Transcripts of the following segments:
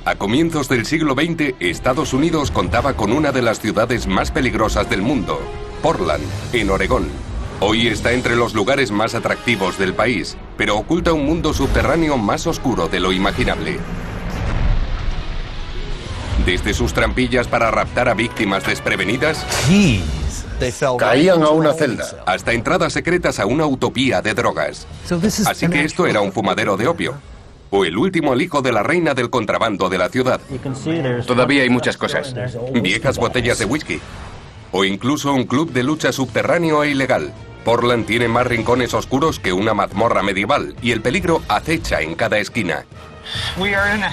A comienzos del siglo XX, Estados Unidos contaba con una de las ciudades más peligrosas del mundo, Portland, en Oregón. Hoy está entre los lugares más atractivos del país, pero oculta un mundo subterráneo más oscuro de lo imaginable. Desde sus trampillas para raptar a víctimas desprevenidas, Caían a una celda. hasta entradas secretas a una utopía de drogas. Así que esto era un fumadero de opio. O el último alijo de la reina del contrabando de la ciudad. Todavía hay muchas cosas. Viejas botellas de whisky. O incluso un club de lucha subterráneo e ilegal. Portland tiene más rincones oscuros que una mazmorra medieval y el peligro acecha en cada esquina.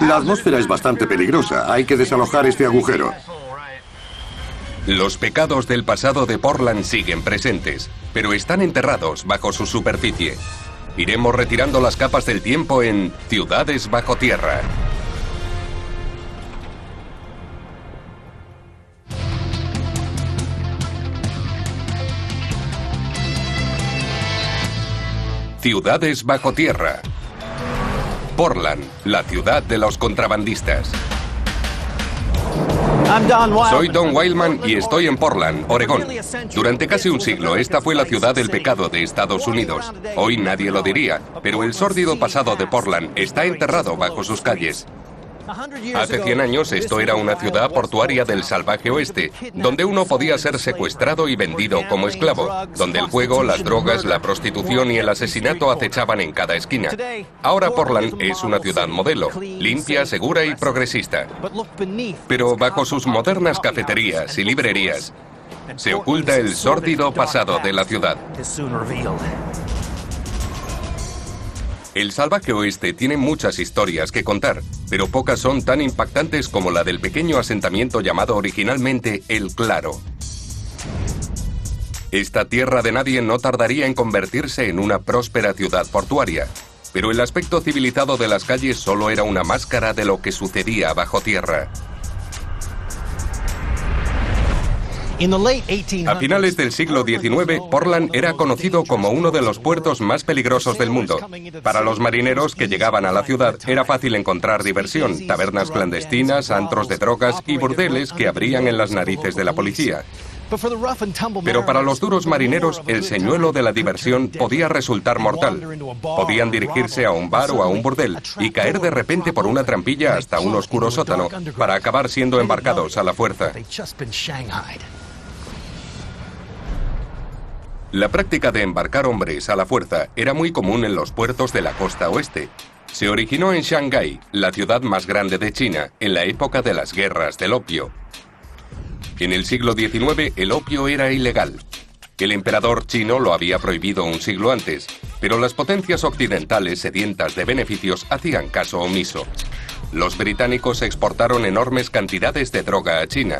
La atmósfera es bastante peligrosa. Hay que desalojar este agujero. Los pecados del pasado de Portland siguen presentes, pero están enterrados bajo su superficie. Iremos retirando las capas del tiempo en Ciudades bajo tierra. Ciudades bajo tierra. Portland, la ciudad de los contrabandistas. Soy Don Wildman y estoy en Portland, Oregón. Durante casi un siglo, esta fue la ciudad del pecado de Estados Unidos. Hoy nadie lo diría, pero el sórdido pasado de Portland está enterrado bajo sus calles. Hace 100 años esto era una ciudad portuaria del salvaje oeste, donde uno podía ser secuestrado y vendido como esclavo, donde el juego, las drogas, la prostitución y el asesinato acechaban en cada esquina. Ahora Portland es una ciudad modelo, limpia, segura y progresista. Pero bajo sus modernas cafeterías y librerías, se oculta el sórdido pasado de la ciudad. El salvaje oeste tiene muchas historias que contar, pero pocas son tan impactantes como la del pequeño asentamiento llamado originalmente El Claro. Esta tierra de nadie no tardaría en convertirse en una próspera ciudad portuaria, pero el aspecto civilizado de las calles solo era una máscara de lo que sucedía bajo tierra. A finales del siglo XIX, Portland era conocido como uno de los puertos más peligrosos del mundo. Para los marineros que llegaban a la ciudad era fácil encontrar diversión, tabernas clandestinas, antros de drogas y burdeles que abrían en las narices de la policía. Pero para los duros marineros, el señuelo de la diversión podía resultar mortal. Podían dirigirse a un bar o a un burdel y caer de repente por una trampilla hasta un oscuro sótano para acabar siendo embarcados a la fuerza. La práctica de embarcar hombres a la fuerza era muy común en los puertos de la costa oeste. Se originó en Shanghái, la ciudad más grande de China, en la época de las guerras del opio. En el siglo XIX, el opio era ilegal. El emperador chino lo había prohibido un siglo antes, pero las potencias occidentales sedientas de beneficios hacían caso omiso. Los británicos exportaron enormes cantidades de droga a China.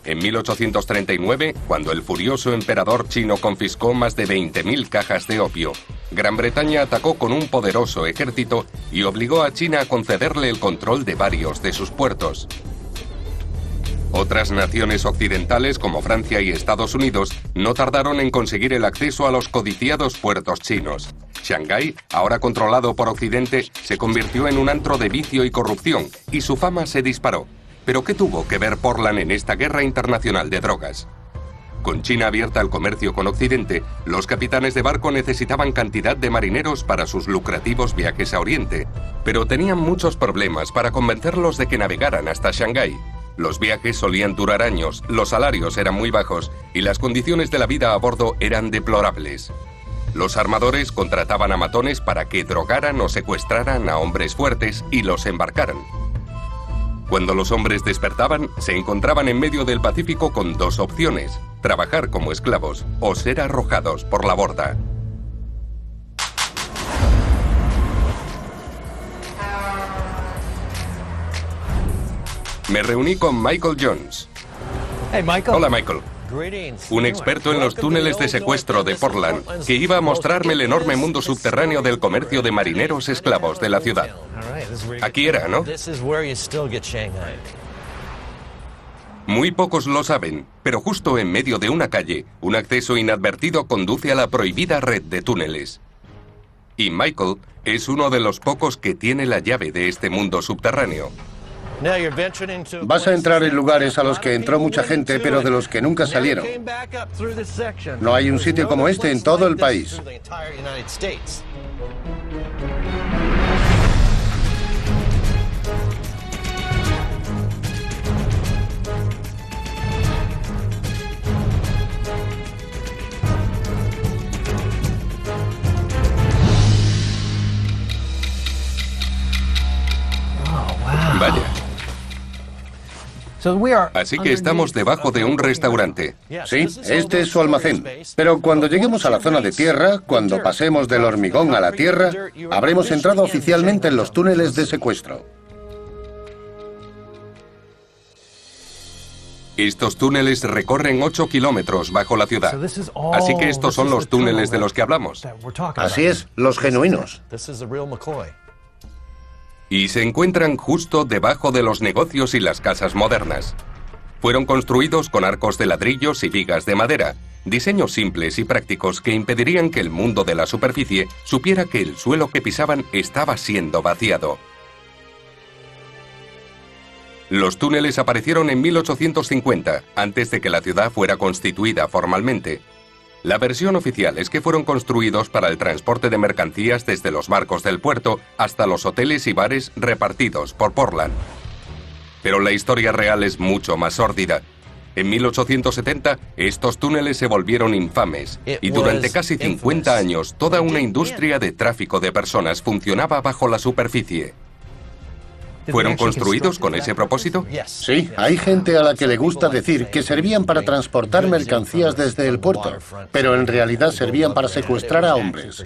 En 1839, cuando el furioso emperador chino confiscó más de 20.000 cajas de opio, Gran Bretaña atacó con un poderoso ejército y obligó a China a concederle el control de varios de sus puertos. Otras naciones occidentales, como Francia y Estados Unidos, no tardaron en conseguir el acceso a los codiciados puertos chinos. Shanghái, ahora controlado por Occidente, se convirtió en un antro de vicio y corrupción, y su fama se disparó. ¿Pero qué tuvo que ver Portland en esta guerra internacional de drogas? Con China abierta al comercio con Occidente, los capitanes de barco necesitaban cantidad de marineros para sus lucrativos viajes a Oriente, pero tenían muchos problemas para convencerlos de que navegaran hasta Shanghái. Los viajes solían durar años, los salarios eran muy bajos y las condiciones de la vida a bordo eran deplorables. Los armadores contrataban a matones para que drogaran o secuestraran a hombres fuertes y los embarcaran. Cuando los hombres despertaban, se encontraban en medio del Pacífico con dos opciones: trabajar como esclavos o ser arrojados por la borda. Me reuní con Michael Jones. Hola, Michael. Un experto en los túneles de secuestro de Portland, que iba a mostrarme el enorme mundo subterráneo del comercio de marineros esclavos de la ciudad. Aquí era, ¿no? Muy pocos lo saben, pero justo en medio de una calle, un acceso inadvertido conduce a la prohibida red de túneles. Y Michael es uno de los pocos que tiene la llave de este mundo subterráneo. Vas a entrar en lugares a los que entró mucha gente, pero de los que nunca salieron. No hay un sitio como este en todo el país. Vaya. Así que estamos debajo de un restaurante. Sí, este es su almacén. Pero cuando lleguemos a la zona de tierra, cuando pasemos del hormigón a la tierra, habremos entrado oficialmente en los túneles de secuestro. Estos túneles recorren 8 kilómetros bajo la ciudad. Así que estos son los túneles de los que hablamos. Así es, los genuinos. Y se encuentran justo debajo de los negocios y las casas modernas. Fueron construidos con arcos de ladrillos y vigas de madera, diseños simples y prácticos que impedirían que el mundo de la superficie supiera que el suelo que pisaban estaba siendo vaciado. Los túneles aparecieron en 1850, antes de que la ciudad fuera constituida formalmente. La versión oficial es que fueron construidos para el transporte de mercancías desde los barcos del puerto hasta los hoteles y bares repartidos por Portland. Pero la historia real es mucho más sórdida. En 1870, estos túneles se volvieron infames y durante casi 50 años toda una industria de tráfico de personas funcionaba bajo la superficie. ¿Fueron construidos con ese propósito? Sí, hay gente a la que le gusta decir que servían para transportar mercancías desde el puerto, pero en realidad servían para secuestrar a hombres.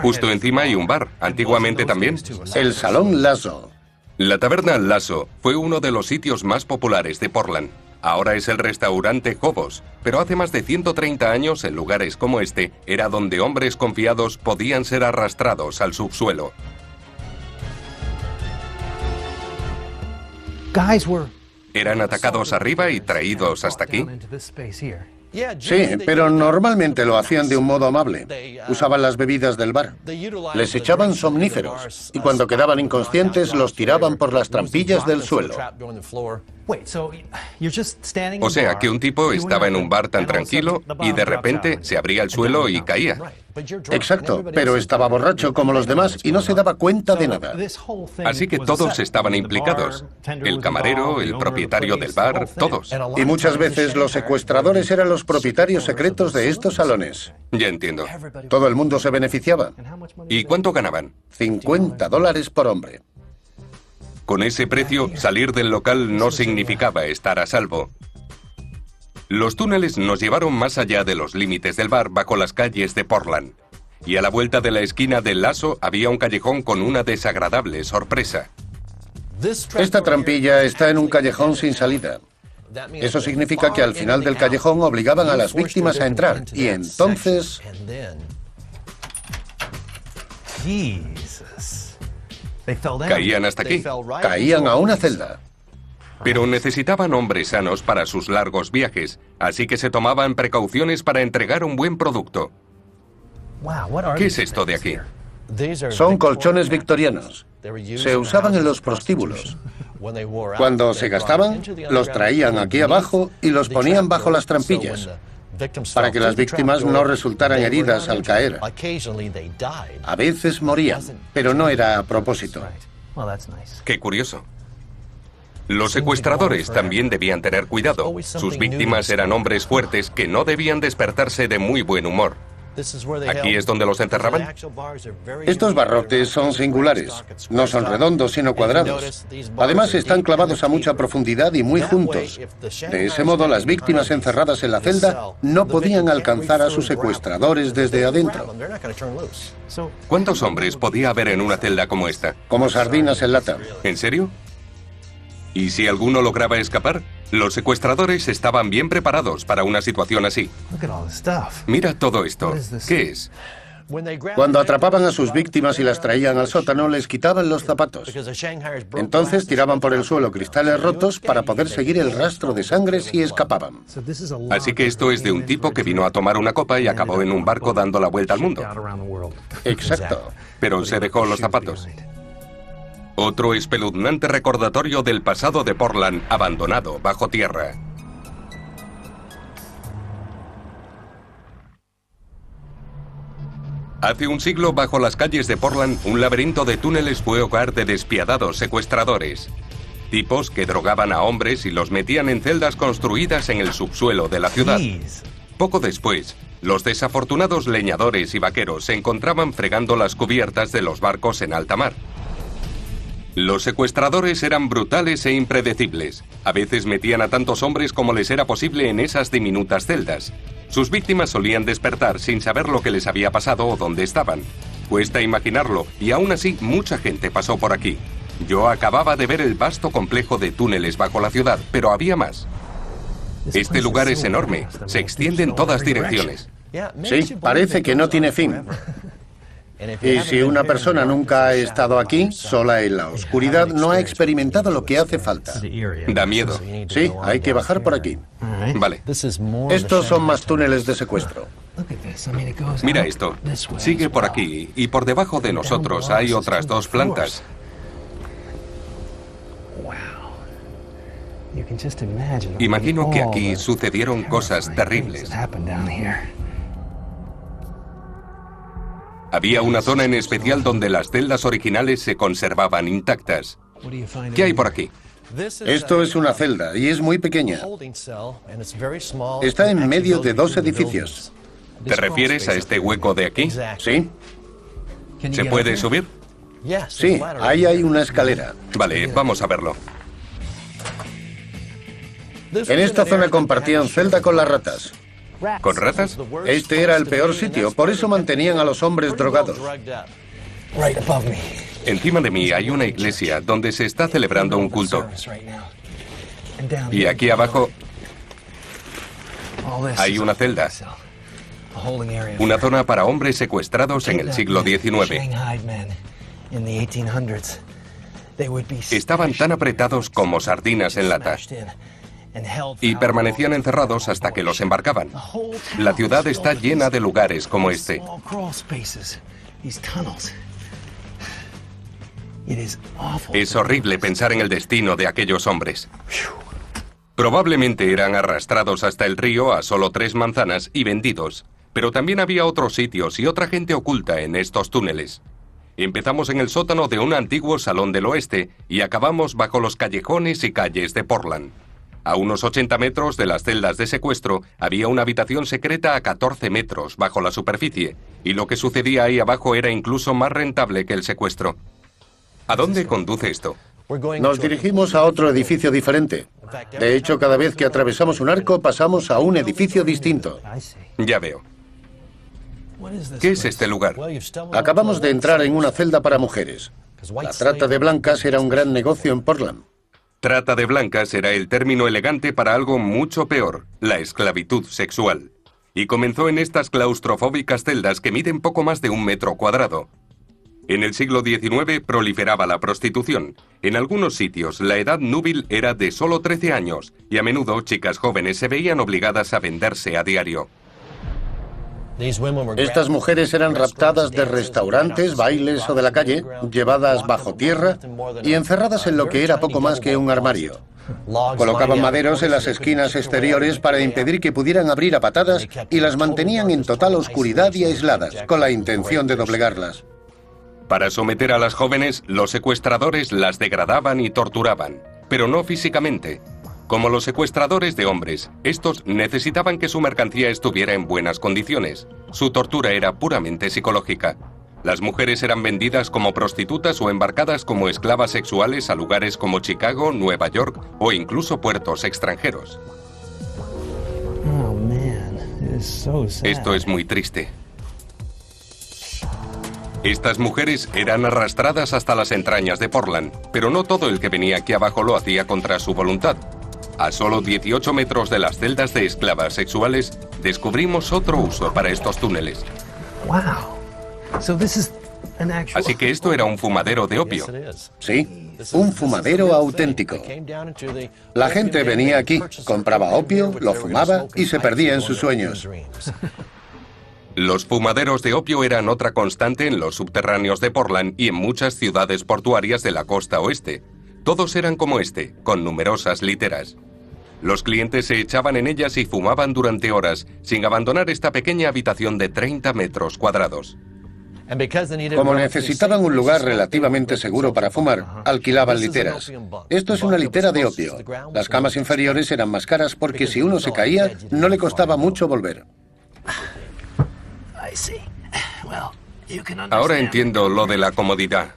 Justo encima hay un bar, antiguamente también. El Salón Lasso. La taberna Lasso fue uno de los sitios más populares de Portland. Ahora es el restaurante Hobos, pero hace más de 130 años en lugares como este era donde hombres confiados podían ser arrastrados al subsuelo. ¿Eran atacados arriba y traídos hasta aquí? Sí, pero normalmente lo hacían de un modo amable. Usaban las bebidas del bar. Les echaban somníferos y cuando quedaban inconscientes los tiraban por las trampillas del suelo. O sea, que un tipo estaba en un bar tan tranquilo y de repente se abría el suelo y caía. Exacto, pero estaba borracho como los demás y no se daba cuenta de nada. Así que todos estaban implicados. El camarero, el propietario del bar, todos. Y muchas veces los secuestradores eran los propietarios secretos de estos salones. Ya entiendo. Todo el mundo se beneficiaba. ¿Y cuánto ganaban? $50 por hombre. Con ese precio, salir del local no significaba estar a salvo. Los túneles nos llevaron más allá de los límites del bar bajo las calles de Portland. Y a la vuelta de la esquina del Lasso había un callejón con una desagradable sorpresa. Esta trampilla está en un callejón sin salida. Eso significa que al final del callejón obligaban a las víctimas a entrar. Y entonces... ¿Caían hasta aquí? Caían a una celda. Pero necesitaban hombres sanos para sus largos viajes, así que se tomaban precauciones para entregar un buen producto. ¿Qué es esto de aquí? Son colchones victorianos. Se usaban en los prostíbulos. Cuando se gastaban, los traían aquí abajo y los ponían bajo las trampillas, para que las víctimas no resultaran heridas al caer. A veces morían, pero no era a propósito. Qué curioso. Los secuestradores también debían tener cuidado. Sus víctimas eran hombres fuertes que no debían despertarse de muy buen humor. ¿Aquí es donde los enterraban? Estos barrotes son singulares. No son redondos, sino cuadrados. Además, están clavados a mucha profundidad y muy juntos. De ese modo, las víctimas encerradas en la celda no podían alcanzar a sus secuestradores desde adentro. ¿Cuántos hombres podía haber en una celda como esta? Como sardinas en lata. ¿En serio? ¿Y si alguno lograba escapar? Los secuestradores estaban bien preparados para una situación así. Mira todo esto. ¿Qué es? Cuando atrapaban a sus víctimas y las traían al sótano, les quitaban los zapatos. Entonces tiraban por el suelo cristales rotos para poder seguir el rastro de sangre si escapaban. Así que esto es de un tipo que vino a tomar una copa y acabó en un barco dando la vuelta al mundo. Exacto. Pero se dejó los zapatos. Otro espeluznante recordatorio del pasado de Portland abandonado bajo tierra. Hace un siglo, bajo las calles de Portland, un laberinto de túneles fue hogar de despiadados secuestradores. Tipos que drogaban a hombres y los metían en celdas construidas en el subsuelo de la ciudad. Poco después, los desafortunados leñadores y vaqueros se encontraban fregando las cubiertas de los barcos en alta mar. Los secuestradores eran brutales e impredecibles. A veces metían a tantos hombres como les era posible en esas diminutas celdas. Sus víctimas solían despertar sin saber lo que les había pasado o dónde estaban. Cuesta imaginarlo, y aún así mucha gente pasó por aquí. Yo acababa de ver el vasto complejo de túneles bajo la ciudad, pero había más. Este lugar es enorme, se extiende en todas direcciones. Sí, parece que no tiene fin. Y si una persona nunca ha estado aquí, sola en la oscuridad, no ha experimentado lo que hace falta. Da miedo. Sí, hay que bajar por aquí. Vale. Estos son más túneles de secuestro. Mira esto. Sigue por aquí, y por debajo de nosotros hay otras 2 plantas. Imagino que aquí sucedieron cosas terribles. Había una zona en especial donde las celdas originales se conservaban intactas. ¿Qué hay por aquí? Esto es una celda y es muy pequeña. Está en medio de 2 edificios. ¿Te refieres a este hueco de aquí? ¿Sí? ¿Se puede subir? Sí, ahí hay una escalera. Vale, vamos a verlo. En esta zona compartían celda con las ratas. ¿Con ratas? Este era el peor sitio, por eso mantenían a los hombres drogados. Encima de mí hay una iglesia donde se está celebrando un culto. Y aquí abajo hay una celda. Una zona para hombres secuestrados en el siglo XIX. Estaban tan apretados como sardinas en lata. Y permanecían encerrados hasta que los embarcaban. La ciudad está llena de lugares como este. Es horrible pensar en el destino de aquellos hombres. Probablemente eran arrastrados hasta el río a solo 3 manzanas y vendidos. Pero también había otros sitios y otra gente oculta en estos túneles. Empezamos en el sótano de un antiguo salón del oeste y acabamos bajo los callejones y calles de Portland. A unos 80 metros de las celdas de secuestro había una habitación secreta a 14 metros bajo la superficie, y lo que sucedía ahí abajo era incluso más rentable que el secuestro. ¿A dónde conduce esto? Nos dirigimos a otro edificio diferente. De hecho, cada vez que atravesamos un arco, pasamos a un edificio distinto. Ya veo. ¿Qué es este lugar? Acabamos de entrar en una celda para mujeres. La trata de blancas era un gran negocio en Portland. Trata de blancas era el término elegante para algo mucho peor, la esclavitud sexual. Y comenzó en estas claustrofóbicas celdas que miden poco más de 1 metro cuadrado. En el siglo XIX proliferaba la prostitución. En algunos sitios la edad núbil era de solo 13 años y a menudo chicas jóvenes se veían obligadas a venderse a diario. Estas mujeres eran raptadas de restaurantes, bailes o de la calle, llevadas bajo tierra y encerradas en lo que era poco más que un armario. Colocaban maderos en las esquinas exteriores para impedir que pudieran abrir a patadas y las mantenían en total oscuridad y aisladas, con la intención de doblegarlas. Para someter a las jóvenes, los secuestradores las degradaban y torturaban, pero no físicamente. Como los secuestradores de hombres, estos necesitaban que su mercancía estuviera en buenas condiciones. Su tortura era puramente psicológica. Las mujeres eran vendidas como prostitutas o embarcadas como esclavas sexuales a lugares como Chicago, Nueva York o incluso puertos extranjeros. Esto es muy triste. Estas mujeres eran arrastradas hasta las entrañas de Portland, pero no todo el que venía aquí abajo lo hacía contra su voluntad. A solo 18 metros de las celdas de esclavas sexuales, descubrimos otro uso para estos túneles. Así que esto era un fumadero de opio. Sí, un fumadero auténtico. La gente venía aquí, compraba opio, lo fumaba y se perdía en sus sueños. Los fumaderos de opio eran otra constante en los subterráneos de Portland y en muchas ciudades portuarias de la costa oeste. Todos eran como este, con numerosas literas. Los clientes se echaban en ellas y fumaban durante horas, sin abandonar esta pequeña habitación de 30 metros cuadrados. Como necesitaban un lugar relativamente seguro para fumar, alquilaban literas. Esto es una litera de opio. Las camas inferiores eran más caras porque si uno se caía, no le costaba mucho volver. Ahora entiendo lo de la comodidad.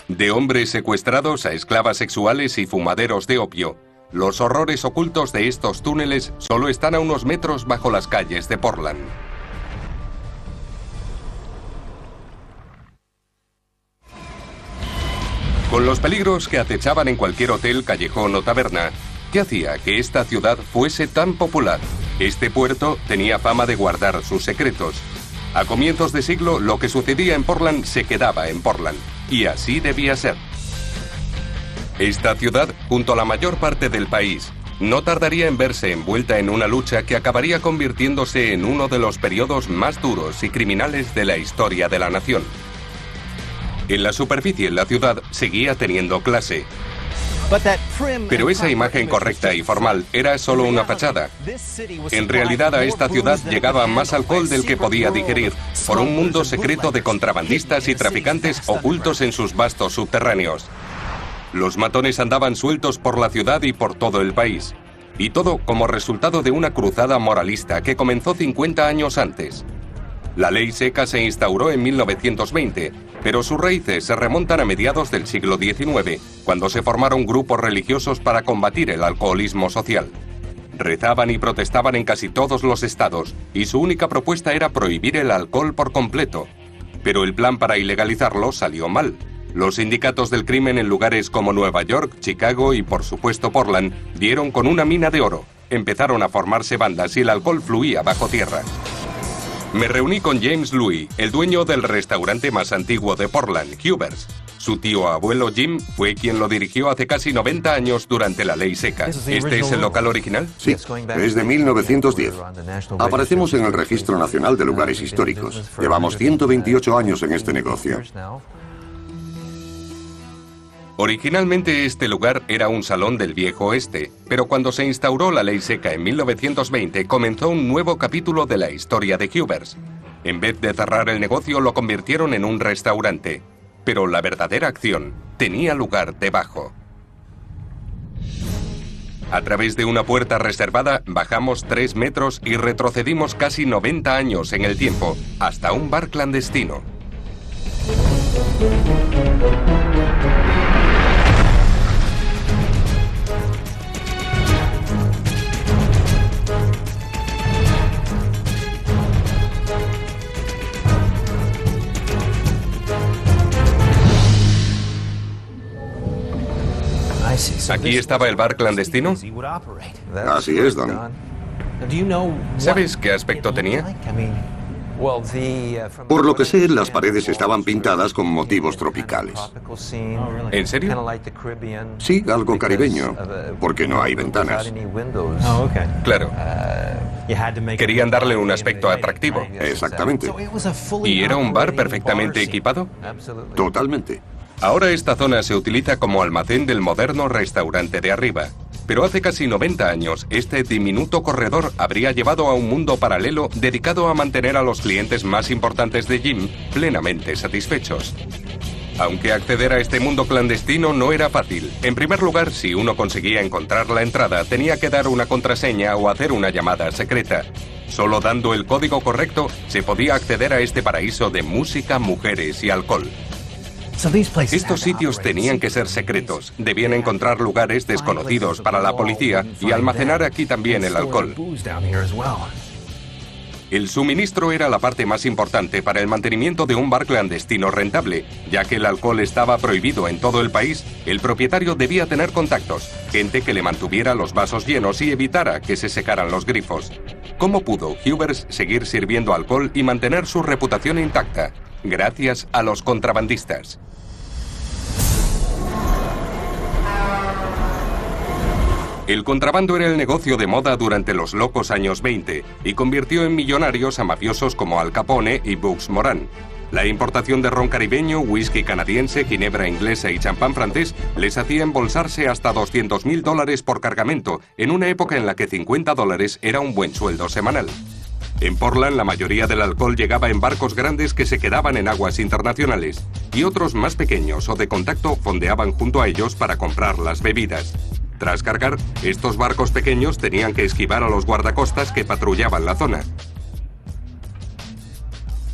De hombres secuestrados a esclavas sexuales y fumaderos de opio, los horrores ocultos de estos túneles solo están a unos metros bajo las calles de Portland. Con los peligros que acechaban en cualquier hotel, callejón o taberna, ¿qué hacía que esta ciudad fuese tan popular? Este puerto tenía fama de guardar sus secretos. A comienzos de siglo, lo que sucedía en Portland se quedaba en Portland, y así debía ser. Esta ciudad, junto a la mayor parte del país, no tardaría en verse envuelta en una lucha que acabaría convirtiéndose en uno de los periodos más duros y criminales de la historia de la nación. En la superficie, la ciudad seguía teniendo clase. Pero esa imagen correcta y formal era solo una fachada. En realidad a esta ciudad llegaba más alcohol del que podía digerir, por un mundo secreto de contrabandistas y traficantes ocultos en sus vastos subterráneos. Los matones andaban sueltos por la ciudad y por todo el país. Y todo como resultado de una cruzada moralista que comenzó 50 años antes. La ley seca se instauró en 1920, pero sus raíces se remontan a mediados del siglo XIX, cuando se formaron grupos religiosos para combatir el alcoholismo social. Rezaban y protestaban en casi todos los estados, y su única propuesta era prohibir el alcohol por completo. Pero el plan para ilegalizarlo salió mal. Los sindicatos del crimen en lugares como Nueva York, Chicago y por supuesto Portland dieron con una mina de oro. Empezaron a formarse bandas y el alcohol fluía bajo tierra. Me reuní con James Louis, el dueño del restaurante más antiguo de Portland, Huber's. Su tío abuelo Jim fue quien lo dirigió hace casi 90 años durante la ley seca. ¿Este es el local original? Sí, es de 1910. Aparecemos en el Registro Nacional de Lugares Históricos. Llevamos 128 años en este negocio. Originalmente este lugar era un salón del viejo oeste, pero cuando se instauró la ley seca en 1920 comenzó un nuevo capítulo de la historia de Huber's. En vez de cerrar el negocio lo convirtieron en un restaurante, pero la verdadera acción tenía lugar debajo. A través de una puerta reservada bajamos 3 metros y retrocedimos casi 90 años en el tiempo, hasta un bar clandestino. ¿Aquí estaba el bar clandestino? Así es, Don. ¿Sabes qué aspecto tenía? Por lo que sé, las paredes estaban pintadas con motivos tropicales. ¿En serio? Sí, algo caribeño, porque no hay ventanas. Claro. Querían darle un aspecto atractivo. Exactamente. ¿Y era un bar perfectamente equipado? Totalmente. Ahora esta zona se utiliza como almacén del moderno restaurante de arriba. Pero hace casi 90 años, este diminuto corredor habría llevado a un mundo paralelo dedicado a mantener a los clientes más importantes de Jim plenamente satisfechos. Aunque acceder a este mundo clandestino no era fácil. En primer lugar, si uno conseguía encontrar la entrada, tenía que dar una contraseña o hacer una llamada secreta. Solo dando el código correcto, se podía acceder a este paraíso de música, mujeres y alcohol. Estos sitios tenían que ser secretos, debían encontrar lugares desconocidos para la policía y almacenar aquí también el alcohol. El suministro era la parte más importante para el mantenimiento de un bar clandestino rentable. Ya que el alcohol estaba prohibido en todo el país, el propietario debía tener contactos, gente que le mantuviera los vasos llenos y evitara que se secaran los grifos. ¿Cómo pudo Huber's seguir sirviendo alcohol y mantener su reputación intacta? Gracias a los contrabandistas. El contrabando era el negocio de moda durante los locos años 20 y convirtió en millonarios a mafiosos como Al Capone y Bugs Moran. La importación de ron caribeño, whisky canadiense, ginebra inglesa y champán francés les hacía embolsarse hasta $200.000 por cargamento, en una época en la que $50 era un buen sueldo semanal. En Portland, la mayoría del alcohol llegaba en barcos grandes que se quedaban en aguas internacionales, y otros más pequeños o de contacto fondeaban junto a ellos para comprar las bebidas. Tras cargar, estos barcos pequeños tenían que esquivar a los guardacostas que patrullaban la zona.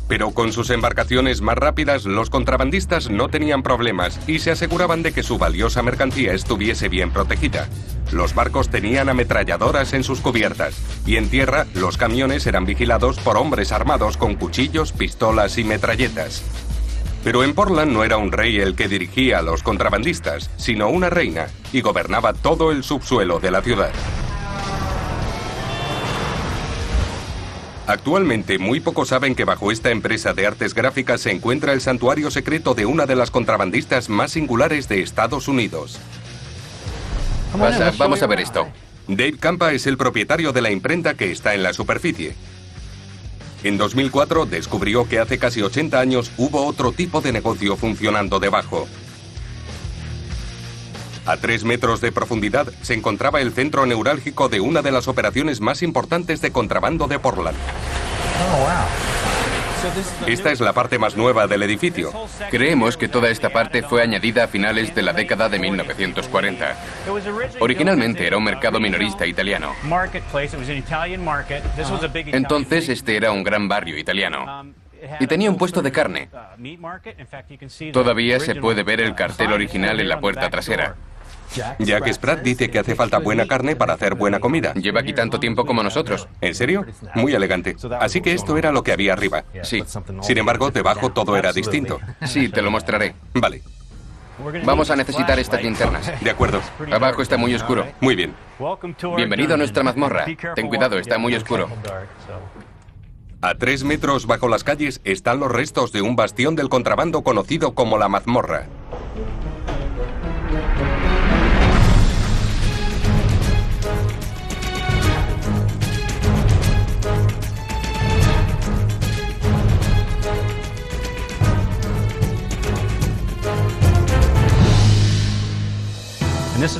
Pero con sus embarcaciones más rápidas, los contrabandistas no tenían problemas y se aseguraban de que su valiosa mercancía estuviese bien protegida. Los barcos tenían ametralladoras en sus cubiertas y en tierra los camiones eran vigilados por hombres armados con cuchillos, pistolas y metralletas. Pero en Portland no era un rey el que dirigía a los contrabandistas, sino una reina, y gobernaba todo el subsuelo de la ciudad. Actualmente, muy pocos saben que bajo esta empresa de artes gráficas se encuentra el santuario secreto de una de las contrabandistas más singulares de Estados Unidos. Pasa, vamos a ver esto. Dave Campa es el propietario de la imprenta que está en la superficie. En 2004 descubrió que hace casi 80 años hubo otro tipo de negocio funcionando debajo. A 3 metros de profundidad se encontraba el centro neurálgico de una de las operaciones más importantes de contrabando de Portland. Esta es la parte más nueva del edificio. Creemos que toda esta parte fue añadida a finales de la década de 1940. Originalmente era un mercado minorista italiano. Entonces este era un gran barrio italiano. Y tenía un puesto de carne. Todavía se puede ver el cartel original en la puerta trasera. Jack Spratt dice que hace falta buena carne para hacer buena comida. Lleva aquí tanto tiempo como nosotros. ¿En serio? Muy elegante. Así que esto era lo que había arriba. Sí. Sin embargo, debajo todo era distinto. Sí, te lo mostraré. Vale. Vamos a necesitar estas linternas. De acuerdo. Abajo está muy oscuro. Muy bien. Bienvenido a nuestra mazmorra. Ten cuidado, está muy oscuro. A 3 metros bajo las calles están los restos de un bastión del contrabando conocido como la mazmorra.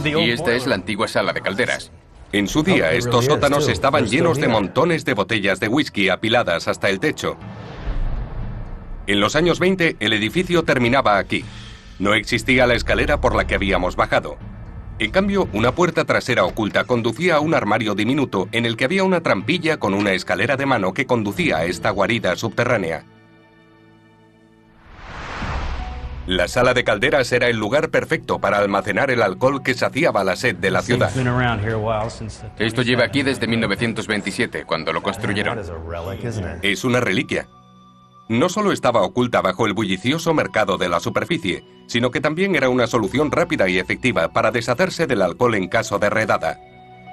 Y esta es la antigua sala de calderas. En su día, estos sótanos estaban llenos de montones de botellas de whisky apiladas hasta el techo. En los años 20, el edificio terminaba aquí. No existía la escalera por la que habíamos bajado. En cambio, una puerta trasera oculta conducía a un armario diminuto en el que había una trampilla con una escalera de mano que conducía a esta guarida subterránea. La sala de calderas era el lugar perfecto para almacenar el alcohol que saciaba la sed de la ciudad. Esto lleva aquí desde 1927, cuando lo construyeron. Es una reliquia. No solo estaba oculta bajo el bullicioso mercado de la superficie, sino que también era una solución rápida y efectiva para deshacerse del alcohol en caso de redada.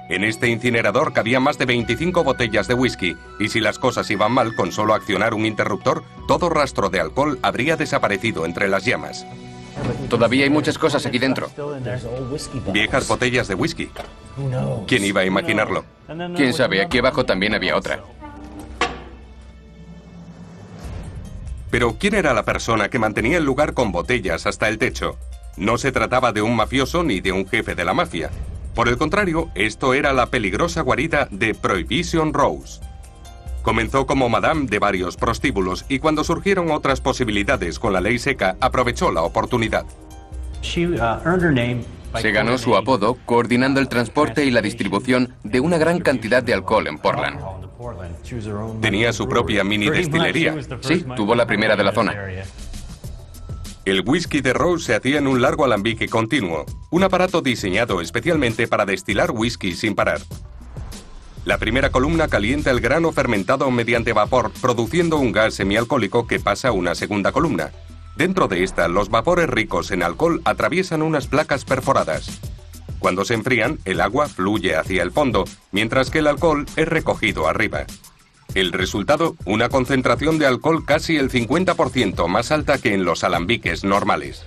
En este incinerador cabía más de 25 botellas de whisky, y si las cosas iban mal con solo accionar un interruptor, todo rastro de alcohol habría desaparecido entre las llamas. Todavía hay muchas cosas aquí dentro. Viejas botellas de whisky. ¿Quién iba a imaginarlo? Quién sabe, aquí abajo también había otra. Pero ¿quién era la persona que mantenía el lugar con botellas hasta el techo? No se trataba de un mafioso ni de un jefe de la mafia. Por el contrario, esto era la peligrosa guarida de Prohibition Rose. Comenzó como madame de varios prostíbulos y cuando surgieron otras posibilidades con la ley seca, aprovechó la oportunidad. Se ganó su apodo coordinando el transporte y la distribución de una gran cantidad de alcohol en Portland. Tenía su propia mini destilería. Sí, tuvo la primera de la zona. El whisky de Rose se hacía en un largo alambique continuo, un aparato diseñado especialmente para destilar whisky sin parar. La primera columna calienta el grano fermentado mediante vapor, produciendo un gas semialcohólico que pasa a una segunda columna. Dentro de esta, los vapores ricos en alcohol atraviesan unas placas perforadas. Cuando se enfrían, el agua fluye hacia el fondo, mientras que el alcohol es recogido arriba. El resultado, una concentración de alcohol casi el 50% más alta que en los alambiques normales.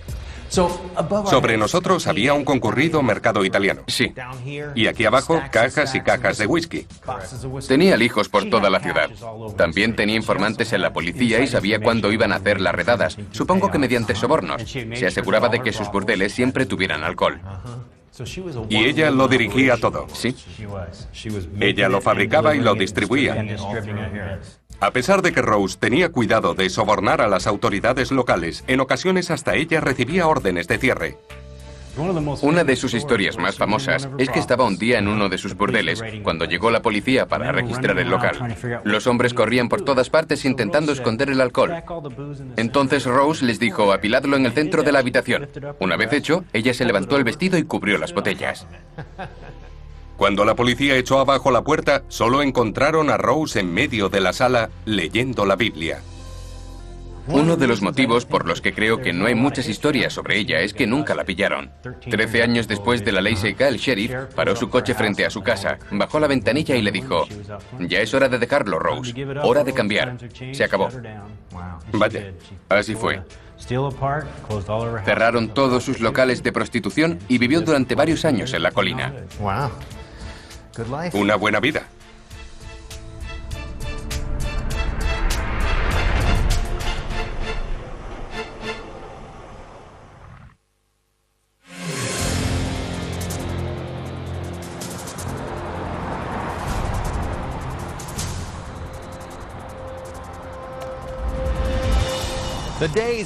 Sobre nosotros había un concurrido mercado italiano. Sí. Y aquí abajo, cajas y cajas de whisky. Tenía lijos por toda la ciudad. También tenía informantes en la policía y sabía cuándo iban a hacer las redadas. Supongo que mediante sobornos. Se aseguraba de que sus burdeles siempre tuvieran alcohol. Y ella lo dirigía todo. Sí. Ella lo fabricaba y lo distribuía. A pesar de que Rose tenía cuidado de sobornar a las autoridades locales, en ocasiones hasta ella recibía órdenes de cierre. Una de sus historias más famosas es que estaba un día en uno de sus burdeles cuando llegó la policía para registrar el local. Los hombres corrían por todas partes intentando esconder el alcohol. Entonces Rose les dijo: apiladlo en el centro de la habitación. Una vez hecho, ella se levantó el vestido y cubrió las botellas. Cuando la policía echó abajo la puerta, solo encontraron a Rose en medio de la sala leyendo la Biblia. Uno de los motivos por los que creo que no hay muchas historias sobre ella es que nunca la pillaron. 13 años después de la ley seca, el sheriff paró su coche frente a su casa, bajó la ventanilla y le dijo: ya es hora de dejarlo, Rose. Hora de cambiar. Se acabó. Vaya. Así fue. Cerraron todos sus locales de prostitución y vivió durante varios años en la colina. Una buena vida.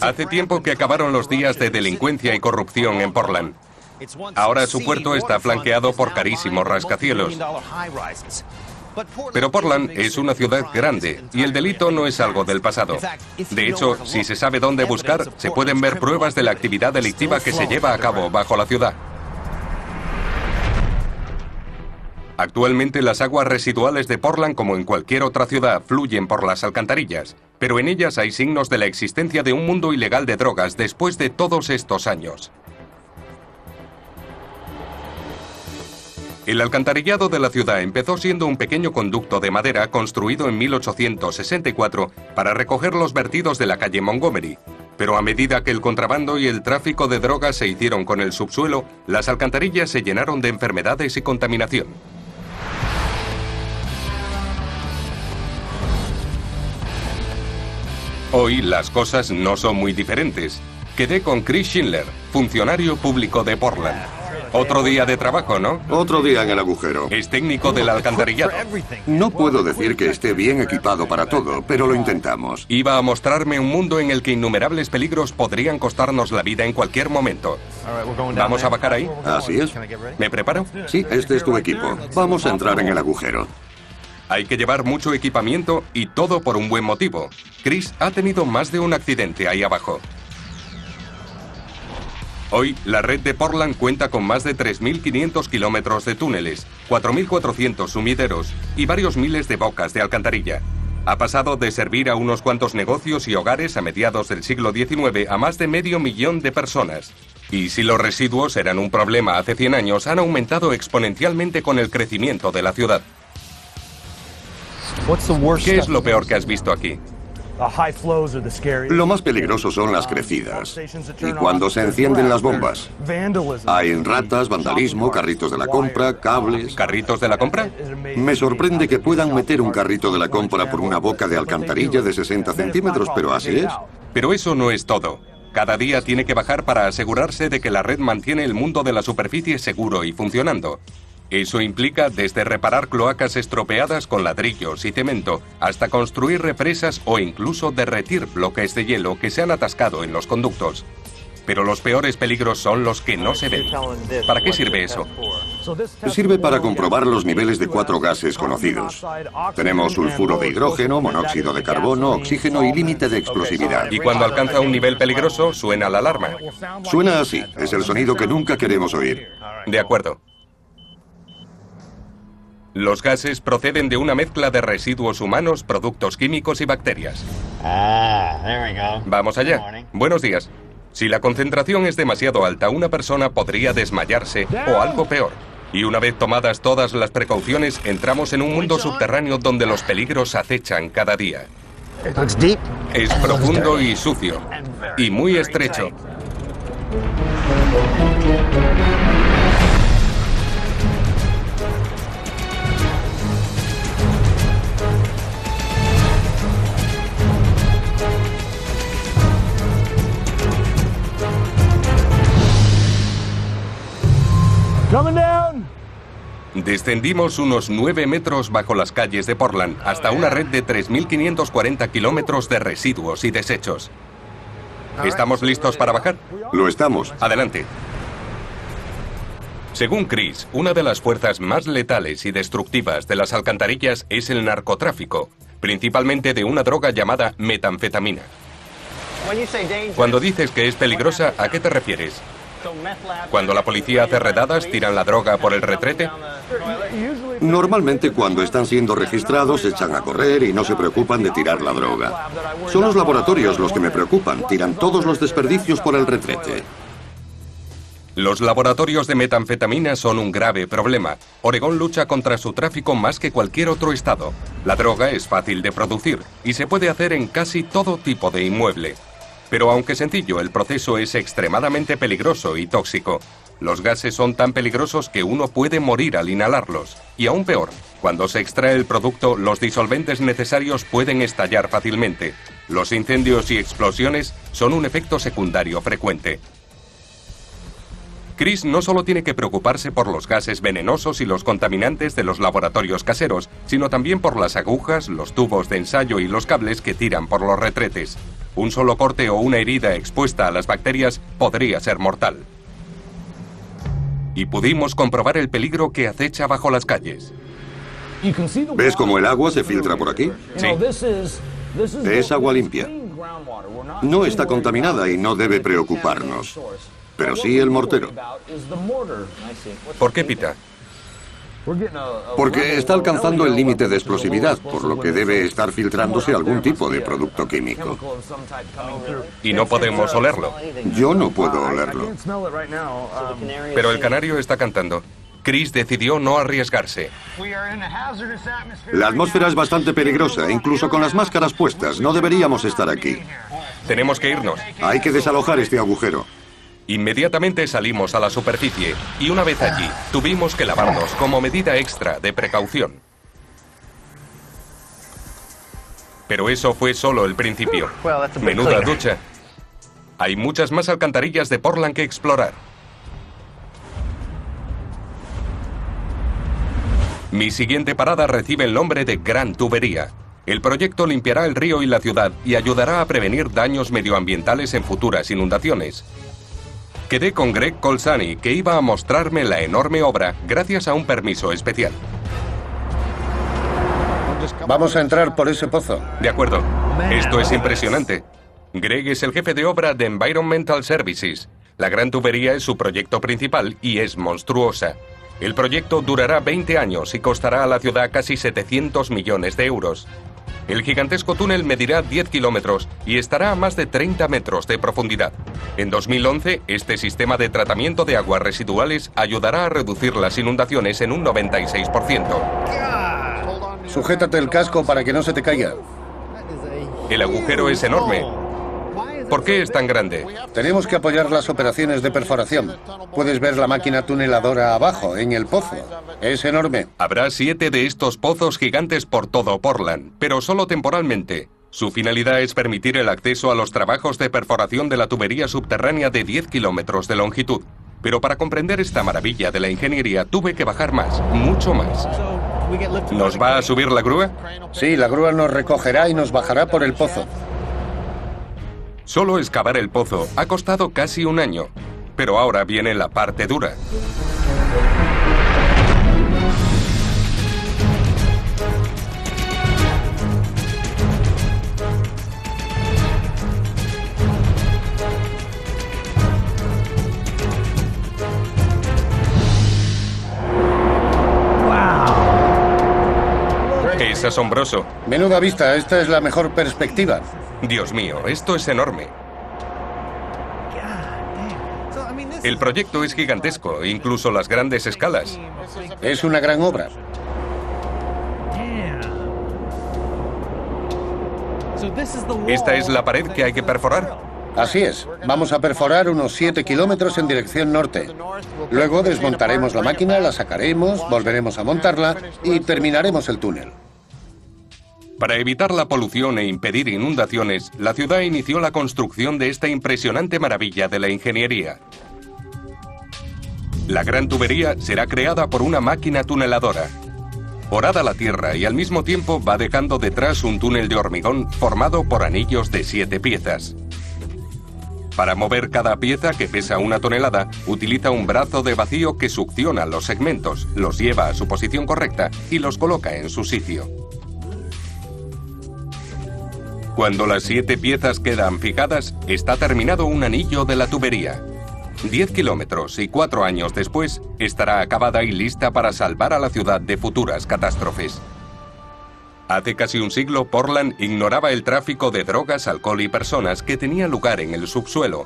Hace tiempo que acabaron los días de delincuencia y corrupción en Portland. Ahora su puerto está flanqueado por carísimos rascacielos. Pero Portland es una ciudad grande y el delito no es algo del pasado. De hecho, si se sabe dónde buscar, se pueden ver pruebas de la actividad delictiva que se lleva a cabo bajo la ciudad. Actualmente las aguas residuales de Portland, como en cualquier otra ciudad, fluyen por las alcantarillas, pero en ellas hay signos de la existencia de un mundo ilegal de drogas después de todos estos años. El alcantarillado de la ciudad empezó siendo un pequeño conducto de madera construido en 1864 para recoger los vertidos de la calle Montgomery. Pero a medida que el contrabando y el tráfico de drogas se hicieron con el subsuelo, las alcantarillas se llenaron de enfermedades y contaminación. Hoy las cosas no son muy diferentes. Quedé con Chris Schindler, funcionario público de Portland. Otro día de trabajo, ¿no? Otro día en el agujero. Es técnico del alcantarillado. No puedo decir que esté bien equipado para todo, pero lo intentamos. Iba a mostrarme un mundo en el que innumerables peligros podrían costarnos la vida en cualquier momento. ¿Vamos a bajar ahí? Así es. ¿Me preparo? Sí, este es tu equipo. Vamos a entrar en el agujero. Hay que llevar mucho equipamiento y todo por un buen motivo. Chris ha tenido más de un accidente ahí abajo. Hoy, la red de Portland cuenta con más de 3.500 kilómetros de túneles, 4.400 sumideros y varios miles de bocas de alcantarilla. Ha pasado de servir a unos cuantos negocios y hogares a mediados del siglo XIX a más de 500.000 de personas. Y si los residuos eran un problema hace 100 años, han aumentado exponencialmente con el crecimiento de la ciudad. ¿Qué es lo peor que has visto aquí? Lo más peligroso son las crecidas y cuando se encienden las bombas. Hay ratas, vandalismo, carritos de la compra, cables. ¿Carritos de la compra? Me sorprende que puedan meter un carrito de la compra por una boca de alcantarilla de 60 centímetros, pero así es. Pero eso no es todo. Cada día tiene que bajar para asegurarse de que la red mantiene el mundo de la superficie seguro y funcionando. Eso implica desde reparar cloacas estropeadas con ladrillos y cemento hasta construir represas o incluso derretir bloques de hielo que se han atascado en los conductos. Pero los peores peligros son los que no se ven. ¿Para qué sirve eso? Sirve para comprobar los niveles de 4 gases conocidos. Tenemos sulfuro de hidrógeno, monóxido de carbono, oxígeno y límite de explosividad. Y cuando alcanza un nivel peligroso, suena la alarma. Suena así. Es el sonido que nunca queremos oír. De acuerdo. Los gases proceden de una mezcla de residuos humanos, productos químicos y bacterias. Vamos allá. Buenos días. Si la concentración es demasiado alta, una persona podría desmayarse o algo peor. Y una vez tomadas todas las precauciones, entramos en un mundo subterráneo donde los peligros acechan cada día. Es profundo y sucio. Y muy estrecho. Descendimos unos 9 metros bajo las calles de Portland hasta una red de 3.540 kilómetros de residuos y desechos. ¿Estamos listos para bajar? Lo estamos. Adelante. Según Chris, una de las fuerzas más letales y destructivas de las alcantarillas es el narcotráfico, principalmente de una droga llamada metanfetamina. Cuando dices que es peligrosa, ¿a qué te refieres? ¿Cuando la policía hace redadas, tiran la droga por el retrete? Normalmente cuando están siendo registrados echan a correr y no se preocupan de tirar la droga. Son los laboratorios los que me preocupan, tiran todos los desperdicios por el retrete. Los laboratorios de metanfetamina son un grave problema. Oregón lucha contra su tráfico más que cualquier otro estado. La droga es fácil de producir y se puede hacer en casi todo tipo de inmueble. Pero aunque sencillo, el proceso es extremadamente peligroso y tóxico. Los gases son tan peligrosos que uno puede morir al inhalarlos. Y aún peor, cuando se extrae el producto, los disolventes necesarios pueden estallar fácilmente. Los incendios y explosiones son un efecto secundario frecuente. Chris no solo tiene que preocuparse por los gases venenosos y los contaminantes de los laboratorios caseros, sino también por las agujas, los tubos de ensayo y los cables que tiran por los retretes. Un solo corte o una herida expuesta a las bacterias podría ser mortal. Y pudimos comprobar el peligro que acecha bajo las calles. ¿Ves cómo el agua se filtra por aquí? Sí. Es agua limpia. No está contaminada y no debe preocuparnos. Pero sí el mortero. ¿Por qué pita? Porque está alcanzando el límite de explosividad, por lo que debe estar filtrándose algún tipo de producto químico. Y no podemos olerlo. Yo no puedo olerlo. Pero el canario está cantando. Chris decidió no arriesgarse. La atmósfera es bastante peligrosa, incluso con las máscaras puestas. No deberíamos estar aquí. Tenemos que irnos. Hay que desalojar este agujero. Inmediatamente salimos a la superficie y una vez allí tuvimos que lavarnos como medida extra de precaución. Pero eso fue solo el principio. Menuda ducha. Hay muchas más alcantarillas de Portland que explorar. Mi siguiente parada recibe el nombre de Gran Tubería. El proyecto limpiará el río y la ciudad y ayudará a prevenir daños medioambientales en futuras inundaciones. Quedé con Greg Colsani, que iba a mostrarme la enorme obra gracias a un permiso especial. Vamos a entrar por ese pozo. De acuerdo. Esto es impresionante. Greg es el jefe de obra de Environmental Services. La gran tubería es su proyecto principal y es monstruosa. El proyecto durará 20 años y costará a la ciudad casi 700 millones de euros. El gigantesco túnel medirá 10 kilómetros y estará a más de 30 metros de profundidad. En 2011, este sistema de tratamiento de aguas residuales ayudará a reducir las inundaciones en un 96%. Sujétate el casco para que no se te caiga. El agujero es enorme. ¿Por qué es tan grande? Tenemos que apoyar las operaciones de perforación. Puedes ver la máquina tuneladora abajo, en el pozo. Es enorme. Habrá 7 de estos pozos gigantes por todo Portland, pero solo temporalmente. Su finalidad es permitir el acceso a los trabajos de perforación de la tubería subterránea de 10 kilómetros de longitud. Pero para comprender esta maravilla de la ingeniería tuve que bajar más, mucho más. ¿Nos va a subir la grúa? Sí, la grúa nos recogerá y nos bajará por el pozo. Solo excavar el pozo ha costado casi un año, pero ahora viene la parte dura. Es asombroso. Menuda vista, esta es la mejor perspectiva. Dios mío, esto es enorme. El proyecto es gigantesco, incluso las grandes escalas. Es una gran obra. ¿Esta es la pared que hay que perforar? Así es. Vamos a perforar unos 7 kilómetros en dirección norte. Luego desmontaremos la máquina, la sacaremos, volveremos a montarla y terminaremos el túnel. Para evitar la polución e impedir inundaciones, la ciudad inició la construcción de esta impresionante maravilla de la ingeniería. La gran tubería será creada por una máquina tuneladora. Orada la tierra y al mismo tiempo va dejando detrás un túnel de hormigón formado por anillos de 7 piezas. Para mover cada pieza, que pesa 1 tonelada, utiliza un brazo de vacío que succiona los segmentos, los lleva a su posición correcta y los coloca en su sitio. Cuando las 7 piezas quedan fijadas, está terminado un anillo de la tubería. 10 kilómetros y 4 años después, estará acabada y lista para salvar a la ciudad de futuras catástrofes. Hace casi un siglo, Portland ignoraba el tráfico de drogas, alcohol y personas que tenía lugar en el subsuelo.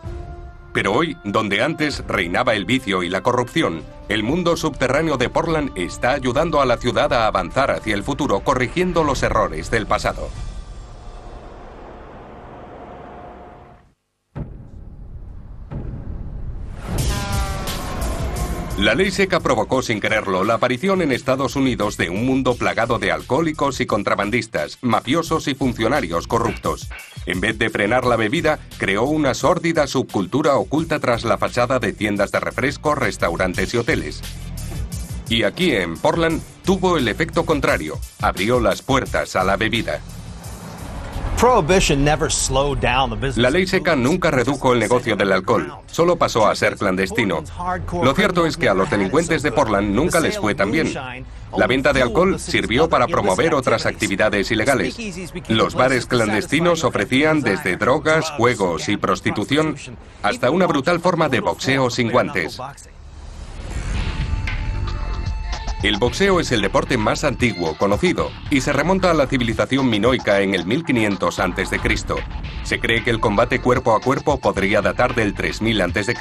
Pero hoy, donde antes reinaba el vicio y la corrupción, el mundo subterráneo de Portland está ayudando a la ciudad a avanzar hacia el futuro, corrigiendo los errores del pasado. La ley seca provocó sin quererlo la aparición en Estados Unidos de un mundo plagado de alcohólicos y contrabandistas, mafiosos y funcionarios corruptos. En vez de frenar la bebida, creó una sórdida subcultura oculta tras la fachada de tiendas de refrescos, restaurantes y hoteles. Y aquí en Portland tuvo el efecto contrario, abrió las puertas a la bebida. La ley seca nunca redujo el negocio del alcohol, solo pasó a ser clandestino. Lo cierto es que a los delincuentes de Portland nunca les fue tan bien. La venta de alcohol sirvió para promover otras actividades ilegales. Los bares clandestinos ofrecían desde drogas, juegos y prostitución hasta una brutal forma de boxeo sin guantes. El boxeo es el deporte más antiguo conocido y se remonta a la civilización minoica en el 1500 a.C. Se cree que el combate cuerpo a cuerpo podría datar del 3000 a.C.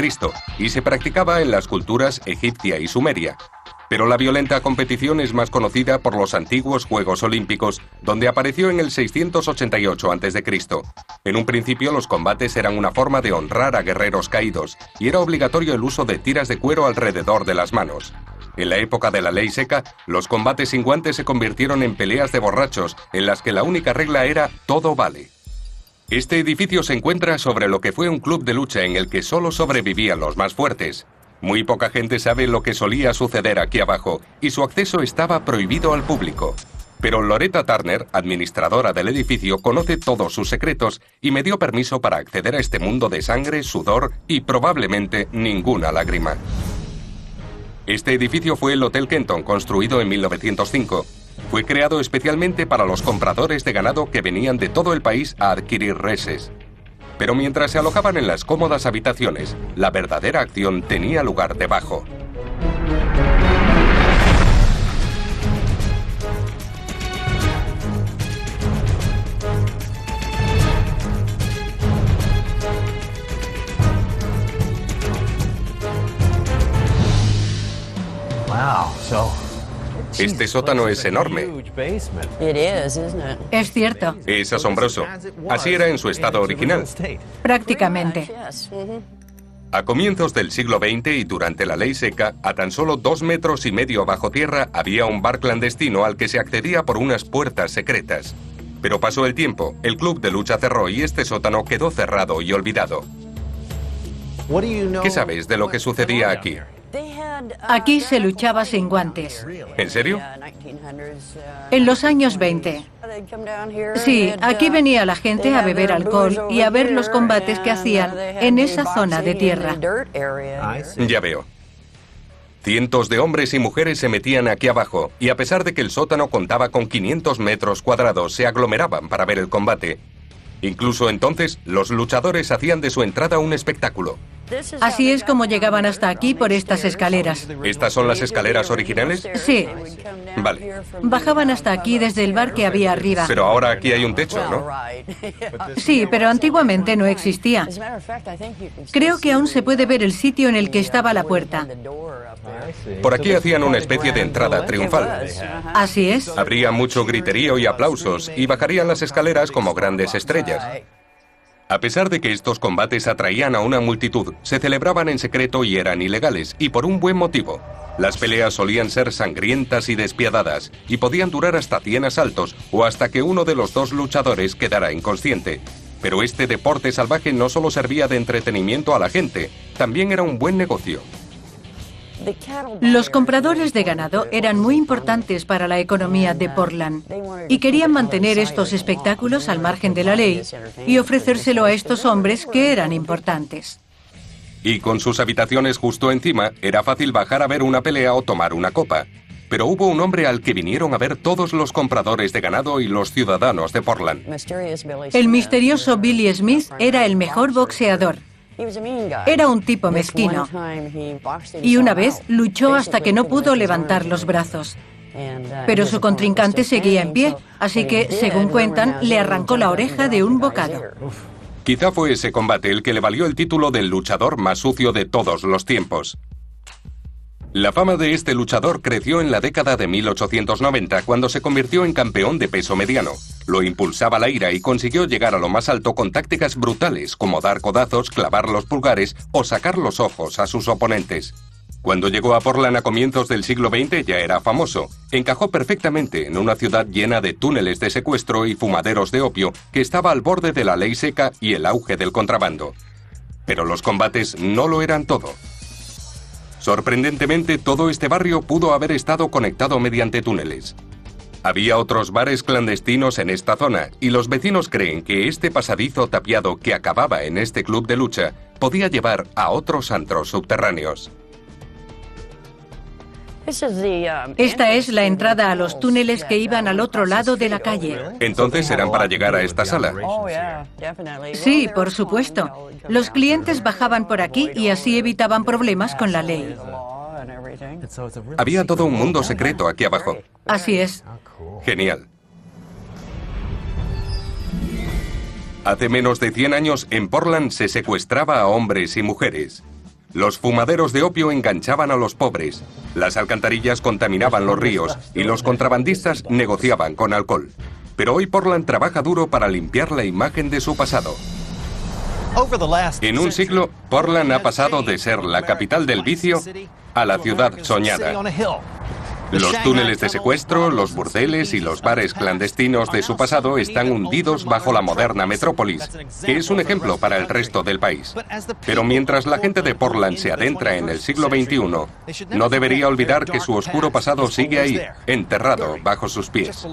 y se practicaba en las culturas egipcia y sumeria. Pero la violenta competición es más conocida por los antiguos Juegos Olímpicos, donde apareció en el 688 a.C. En un principio los combates eran una forma de honrar a guerreros caídos y era obligatorio el uso de tiras de cuero alrededor de las manos. En la época de la ley seca, los combates sin guantes se convirtieron en peleas de borrachos, en las que la única regla era todo vale. Este edificio se encuentra sobre lo que fue un club de lucha en el que solo sobrevivían los más fuertes. Muy poca gente sabe lo que solía suceder aquí abajo, y su acceso estaba prohibido al público. Pero Loretta Turner, administradora del edificio, conoce todos sus secretos y me dio permiso para acceder a este mundo de sangre, sudor y probablemente ninguna lágrima. Este edificio fue el Hotel Kenton, construido en 1905. Fue creado especialmente para los compradores de ganado que venían de todo el país a adquirir reses. Pero mientras se alojaban en las cómodas habitaciones, la verdadera acción tenía lugar debajo. Este sótano es enorme. Es cierto. Es asombroso. Así era en su estado original. Prácticamente. A comienzos del siglo XX y durante la ley seca, a tan solo 2,5 metros bajo tierra había un bar clandestino al que se accedía por unas puertas secretas. Pero pasó el tiempo, el club de lucha cerró y este sótano quedó cerrado y olvidado. ¿Qué sabes de lo que sucedía aquí? Aquí se luchaba sin guantes. ¿En serio? En los años 20. Sí, aquí venía la gente a beber alcohol y a ver los combates que hacían en esa zona de tierra. Ya veo. Cientos de hombres y mujeres se metían aquí abajo, y a pesar de que el sótano contaba con 500 metros cuadrados, se aglomeraban para ver el combate. Incluso entonces, los luchadores hacían de su entrada un espectáculo. Así es como llegaban hasta aquí por estas escaleras. ¿Estas son las escaleras originales? Sí. Vale. Bajaban hasta aquí desde el bar que había arriba. Pero ahora aquí hay un techo, ¿no? Sí, pero antiguamente no existía. Creo que aún se puede ver el sitio en el que estaba la puerta. Por aquí hacían una especie de entrada triunfal. Así es. Habría mucho griterío y aplausos, y bajarían las escaleras como grandes estrellas. A pesar de que estos combates atraían a una multitud, se celebraban en secreto y eran ilegales, y por un buen motivo. Las peleas solían ser sangrientas y despiadadas, y podían durar hasta 100 asaltos, o hasta que uno de los dos luchadores quedara inconsciente. Pero este deporte salvaje no solo servía de entretenimiento a la gente, también era un buen negocio. Los compradores de ganado eran muy importantes para la economía de Portland y querían mantener estos espectáculos al margen de la ley y ofrecérselo a estos hombres que eran importantes. Y con sus habitaciones justo encima, era fácil bajar a ver una pelea o tomar una copa. Pero hubo un hombre al que vinieron a ver todos los compradores de ganado y los ciudadanos de Portland. El misterioso Billy Smith era el mejor boxeador. Era un tipo mezquino. Y una vez luchó hasta que no pudo levantar los brazos. Pero su contrincante seguía en pie, así que, según cuentan, le arrancó la oreja de un bocado. Quizá fue ese combate el que le valió el título del luchador más sucio de todos los tiempos. La fama de este luchador creció en la década de 1890 cuando se convirtió en campeón de peso mediano. Lo impulsaba la ira y consiguió llegar a lo más alto con tácticas brutales como dar codazos, clavar los pulgares o sacar los ojos a sus oponentes. Cuando llegó a Portland a comienzos del siglo XX ya era famoso. Encajó perfectamente en una ciudad llena de túneles de secuestro y fumaderos de opio que estaba al borde de la ley seca y el auge del contrabando. Pero los combates no lo eran todo. Sorprendentemente, todo este barrio pudo haber estado conectado mediante túneles. Había otros bares clandestinos en esta zona, y los vecinos creen que este pasadizo tapiado que acababa en este club de lucha podía llevar a otros antros subterráneos. Esta es la entrada a los túneles que iban al otro lado de la calle. Entonces eran para llegar a esta sala. Sí, por supuesto. Los clientes bajaban por aquí y así evitaban problemas con la ley. Había todo un mundo secreto aquí abajo. Así es. Genial. Hace menos de 100 años en Portland se secuestraba a hombres y mujeres. Los fumaderos de opio enganchaban a los pobres, las alcantarillas contaminaban los ríos y los contrabandistas negociaban con alcohol. Pero hoy Portland trabaja duro para limpiar la imagen de su pasado. En un siglo, Portland ha pasado de ser la capital del vicio a la ciudad soñada. Los túneles de secuestro, los burdeles y los bares clandestinos de su pasado están hundidos bajo la moderna metrópolis, que es un ejemplo para el resto del país. Pero mientras la gente de Portland se adentra en el siglo XXI, no debería olvidar que su oscuro pasado sigue ahí, enterrado bajo sus pies.